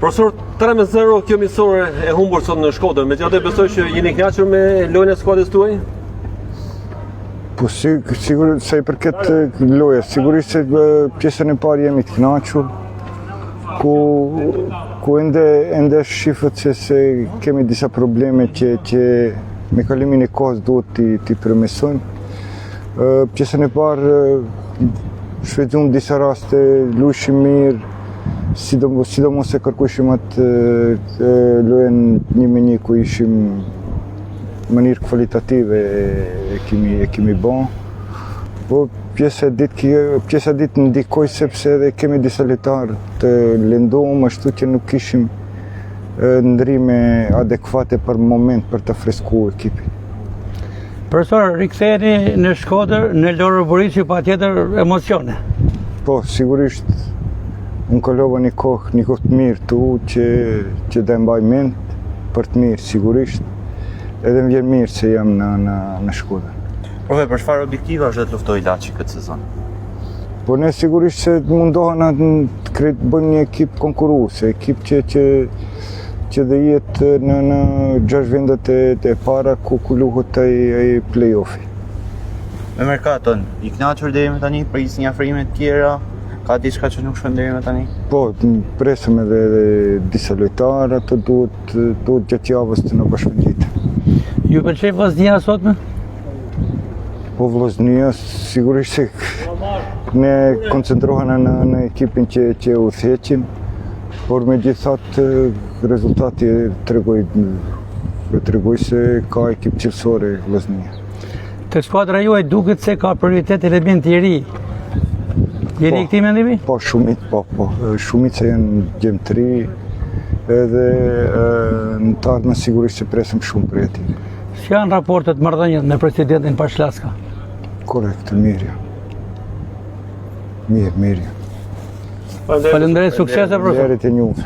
Profesor, 3-0 kjo miqësore e humbur sot në Shkodër, megjithatë besoj që jeni kënaqur me lojën e skuadrës tuaj? Po sigurisht sa i përket lojës, sigurisht se pjesën e parë jemi të kënaqur, ku ende shifët se kemi disa probleme që me kalimin e kohës duhet t'i përmirësojmë. Pjesën e parë shfrytzuam disa raste, luajshim mirë, sidomos e kërkueshim atë lojën 1-1 ku ishim në mënyrë kvalitative e kemi bën. Po pjesa ditë ndikoi sepse edhe kemi disa lojtarë të lënduam ashtu që nuk kishim ndrime adekuate për moment për të freskuar ekipin. Profesor, riktheheni në Shkodër në Loro Buriçi patjetër emocione. Po, sigurisht unë kalova një kohë të mirë tu që dhe mbaj mend për të mirë sigurisht. Edhe më vjen mirë se jam në Shkodër. Profe, për çfarë objektiva është të luftoj Laçi këtë sezon? Po ne sigurisht se mundohena të bëjmë një ekip konkurruese, ekip që dhe jetë në 6 vendet e para ku luhet ai play-offi. Me merkaton, i kënaqur deri më tani, prisni afrime të tjera, ka diçka që nuk shkon deri më tani? Po, presëm edhe disa lojtarë, ato duhet gjatë javës të na bashkëngjitë. Ju pëlqej Vllaznia sotme? Po Vllaznia sigurisht se ne koncentrohena në ekipin që u theqim, por megjithatë rezultati tregoj se ka ekip cilësor Vllaznia. Te skuadra juaj duket se ka prioritet element i ri. Jeni këtij mendimi? Po, shumit se janë gjemtëri edhe në të ardhmen sigurisht se presim shumë për ati. Si janë raportet marrëdhëniet me presidentin Pashlaska? Korrekt, mirë. Mirë. Faleminderit, suksese profesor. Faleminderit e njohur.